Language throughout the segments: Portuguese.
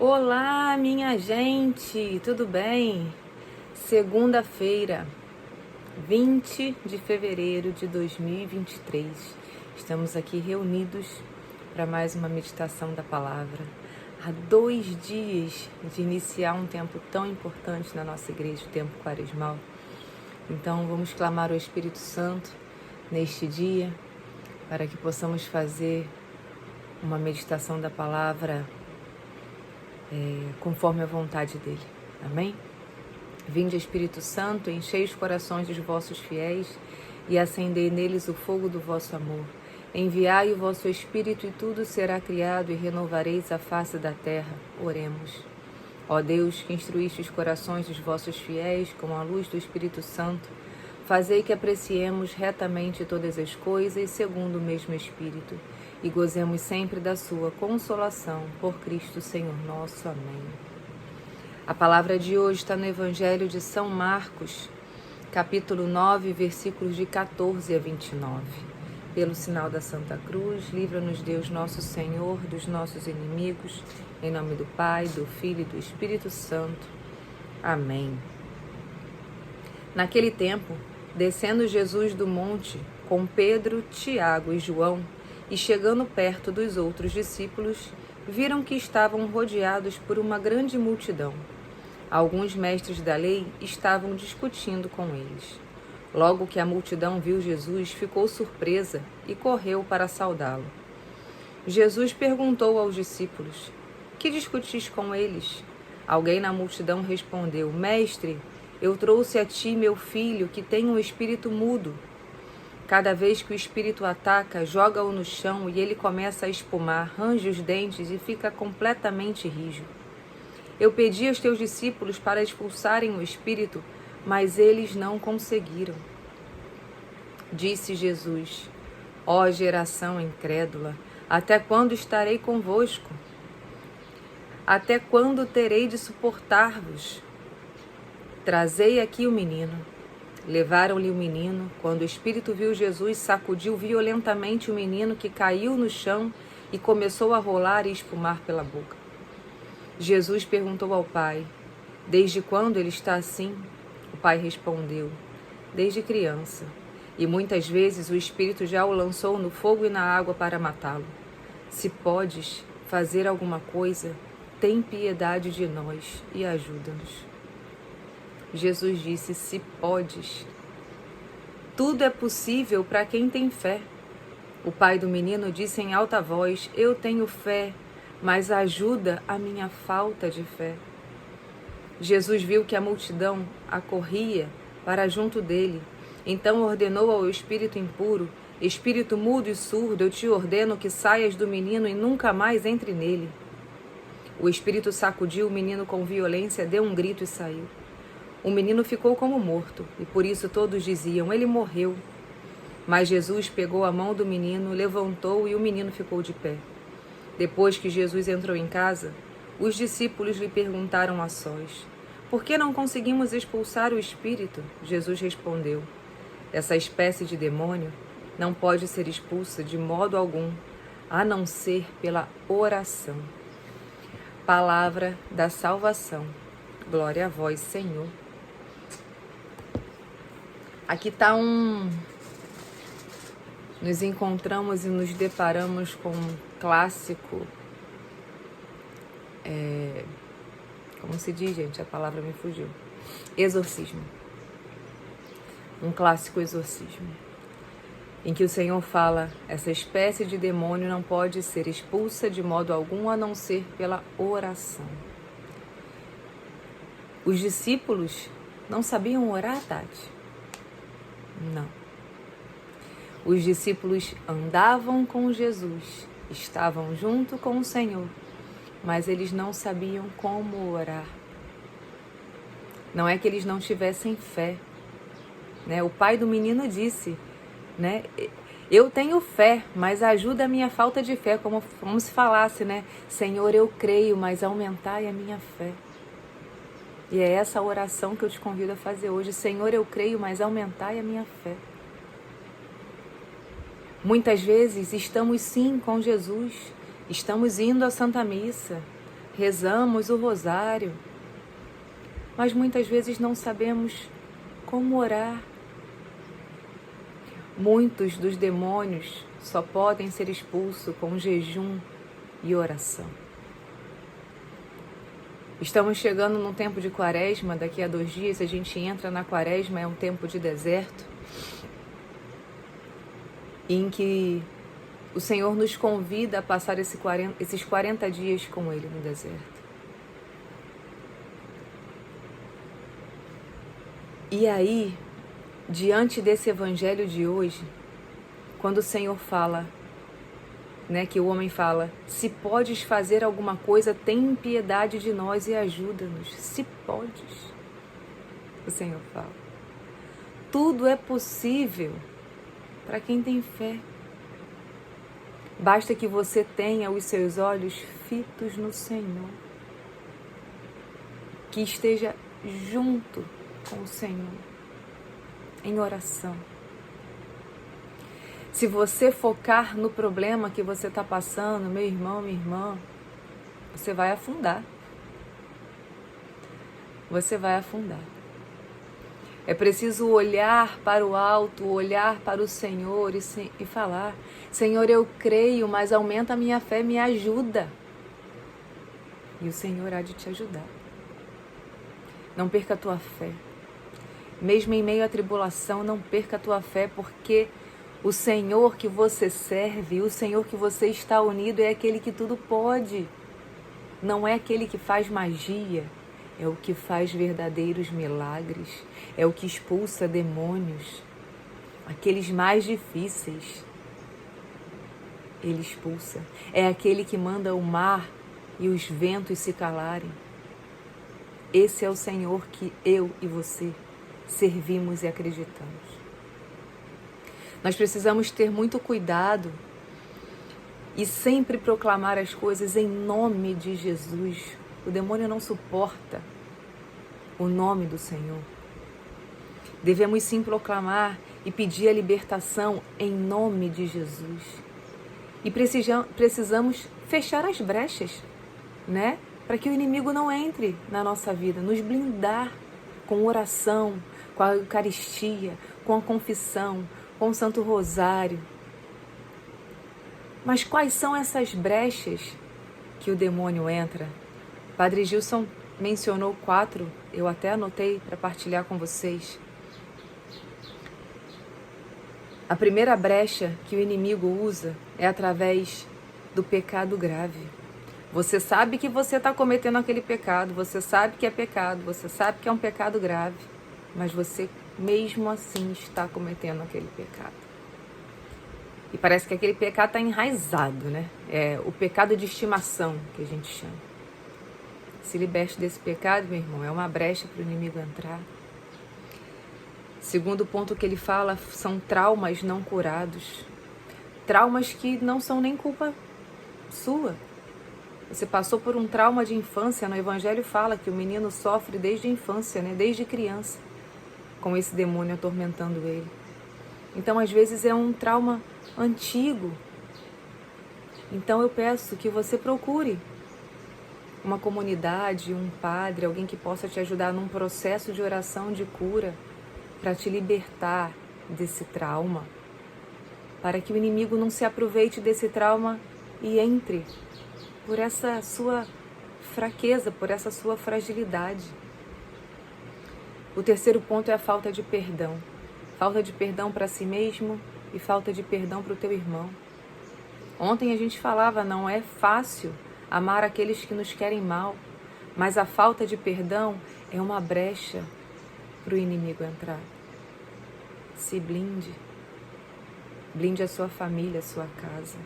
Olá, minha gente, tudo bem? Segunda-feira, 20 de fevereiro de 2023. Estamos aqui reunidos para mais uma meditação da palavra. Há 2 dias de iniciar um tempo tão importante na nossa igreja, o tempo quaresmal. Então, vamos clamar ao Espírito Santo neste dia para que possamos fazer uma meditação da palavra conforme a vontade dele. Amém? Vinde, Espírito Santo, enchei os corações dos vossos fiéis e acendei neles o fogo do vosso amor. Enviai o vosso Espírito e tudo será criado e renovareis a face da terra. Oremos. Ó Deus, que instruíste os corações dos vossos fiéis com a luz do Espírito Santo, fazei que apreciemos retamente todas as coisas segundo o mesmo Espírito e gozemos sempre da sua consolação, por Cristo Senhor nosso. Amém. A palavra de hoje está no Evangelho de São Marcos, capítulo 9, versículos de 14 a 29. Pelo sinal da Santa Cruz, livra-nos Deus nosso Senhor dos nossos inimigos, em nome do Pai, do Filho e do Espírito Santo. Amém. Naquele tempo, descendo Jesus do monte, com Pedro, Tiago e João, e chegando perto dos outros discípulos, viram que estavam rodeados por uma grande multidão. Alguns mestres da lei estavam discutindo com eles. Logo que a multidão viu Jesus, ficou surpresa e correu para saudá-lo. Jesus perguntou aos discípulos: "Que discutis com eles?" Alguém na multidão respondeu: "Mestre, eu trouxe a ti meu filho, que tem um espírito mudo. Cada vez que o espírito ataca, joga-o no chão e ele começa a espumar, range os dentes e fica completamente rijo. Eu pedi aos teus discípulos para expulsarem o espírito, mas eles não conseguiram." Disse Jesus: "Ó geração incrédula, até quando estarei convosco? Até quando terei de suportar-vos? Trazei aqui o menino." Levaram-lhe o menino. Quando o espírito viu Jesus, sacudiu violentamente o menino, que caiu no chão e começou a rolar e espumar pela boca. Jesus perguntou ao pai: "Desde quando ele está assim?" O pai respondeu: "Desde criança. E muitas vezes o espírito já o lançou no fogo e na água para matá-lo. Se podes fazer alguma coisa, tem piedade de nós e ajuda-nos." Jesus disse: "Se podes." Tudo é possível para quem tem fé. O pai do menino disse em alta voz: "Eu tenho fé, mas ajuda a minha falta de fé." Jesus viu que a multidão acorria para junto dele. Então ordenou ao espírito impuro: "Espírito mudo e surdo, eu te ordeno que saias do menino e nunca mais entre nele." O espírito sacudiu o menino com violência, deu um grito e saiu. O menino ficou como morto, e por isso todos diziam: "Ele morreu." Mas Jesus pegou a mão do menino, levantou e o menino ficou de pé. Depois que Jesus entrou em casa, os discípulos lhe perguntaram a sós: "Por que não conseguimos expulsar o espírito?" Jesus respondeu: "Essa espécie de demônio não pode ser expulsa de modo algum, a não ser pela oração." Palavra da salvação. Glória a vós, Senhor. Aqui está Nos encontramos e nos deparamos com um clássico. Como se diz, gente? A palavra me fugiu. Exorcismo. Um clássico exorcismo. Em que o Senhor fala: essa espécie de demônio não pode ser expulsa de modo algum, a não ser pela oração. Os discípulos não sabiam orar, Tati? Não. Os discípulos andavam com Jesus, estavam junto com o Senhor, mas eles não sabiam como orar. Não é que eles não tivessem fé, né? O pai do menino disse, né? "Eu tenho fé, mas ajuda a minha falta de fé", como se falasse, né? "Senhor, eu creio, mas aumentai a minha fé." E é essa oração que eu te convido a fazer hoje. Senhor, eu creio, mas aumentai a minha fé. Muitas vezes estamos sim com Jesus, estamos indo à Santa Missa, rezamos o rosário, mas muitas vezes não sabemos como orar. Muitos dos demônios só podem ser expulsos com jejum e oração. Estamos chegando num tempo de quaresma, daqui a 2 dias a gente entra na quaresma, é um tempo de deserto, em que o Senhor nos convida a passar esses 40 dias com Ele no deserto. E aí, diante desse evangelho de hoje, quando o Senhor fala, que o homem fala, se podes fazer alguma coisa, tem piedade de nós e ajuda-nos. Se podes, o Senhor fala. Tudo é possível para quem tem fé. Basta que você tenha os seus olhos fitos no Senhor, que esteja junto com o Senhor, em oração. Se você focar no problema que você está passando, meu irmão, minha irmã, você vai afundar. Você vai afundar. É preciso olhar para o alto, olhar para o Senhor e falar, Senhor, eu creio, mas aumenta a minha fé, me ajuda. E o Senhor há de te ajudar. Não perca a tua fé. Mesmo em meio à tribulação, não perca a tua fé, porque o Senhor que você serve, o Senhor que você está unido é aquele que tudo pode. Não é aquele que faz magia, é o que faz verdadeiros milagres, é o que expulsa demônios, aqueles mais difíceis. Ele expulsa. É aquele que manda o mar e os ventos se calarem. Esse é o Senhor que eu e você servimos e acreditamos. Nós precisamos ter muito cuidado e sempre proclamar as coisas em nome de Jesus. O demônio não suporta o nome do Senhor. Devemos sim proclamar e pedir a libertação em nome de Jesus. E precisamos fechar as brechas, para que o inimigo não entre na nossa vida, nos blindar com oração, com a Eucaristia, com a confissão, com o Santo Rosário. Mas quais são essas brechas que o demônio entra? Padre Gilson mencionou 4, eu até anotei para partilhar com vocês. A primeira brecha que o inimigo usa é através do pecado grave. Você sabe que você está cometendo aquele pecado, você sabe que é pecado, você sabe que é um pecado grave, mas você mesmo assim está cometendo aquele pecado. E parece que aquele pecado está enraizado, É o pecado de estimação que a gente chama. Se liberte desse pecado, meu irmão, é uma brecha para o inimigo entrar. Segundo ponto que ele fala são traumas não curados. Traumas que não são nem culpa sua. Você passou por um trauma de infância, no Evangelho fala que o menino sofre desde a infância, desde criança, com esse demônio atormentando ele. Então, às vezes, é um trauma antigo. Então, eu peço que você procure uma comunidade, um padre, alguém que possa te ajudar num processo de oração de cura para te libertar desse trauma, para que o inimigo não se aproveite desse trauma e entre por essa sua fraqueza, por essa sua fragilidade. O terceiro ponto é a falta de perdão. Falta de perdão para si mesmo e falta de perdão para o teu irmão. Ontem a gente falava, não é fácil amar aqueles que nos querem mal, mas a falta de perdão é uma brecha para o inimigo entrar. Se blinde. Blinde a sua família, a sua casa.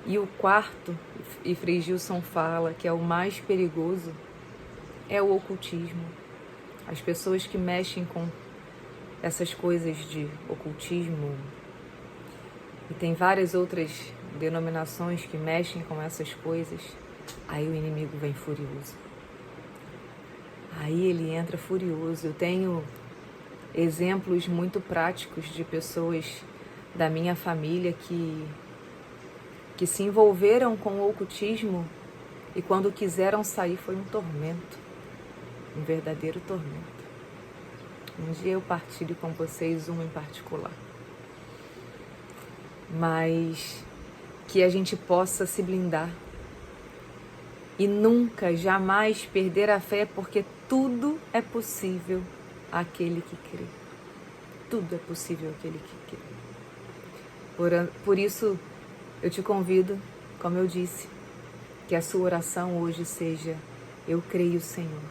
E o quarto, e Frei Gilson fala que é o mais perigoso, é o ocultismo. As pessoas que mexem com essas coisas de ocultismo, e tem várias outras denominações que mexem com essas coisas, aí o inimigo vem furioso. Aí ele entra furioso. Eu tenho exemplos muito práticos de pessoas da minha família que se envolveram com o ocultismo E quando quiseram sair foi um tormento, um verdadeiro tormento. Um dia eu partilho com vocês um em particular. Mas que a gente possa se blindar e nunca, jamais perder a fé, porque tudo é possível àquele que crê. Tudo é possível àquele que crê. Por isso, eu te convido, como eu disse, que a sua oração hoje seja: eu creio, Senhor,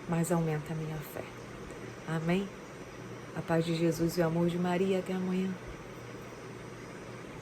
mas aumenta a minha fé. Amém? A paz de Jesus e o amor de Maria. Até amanhã.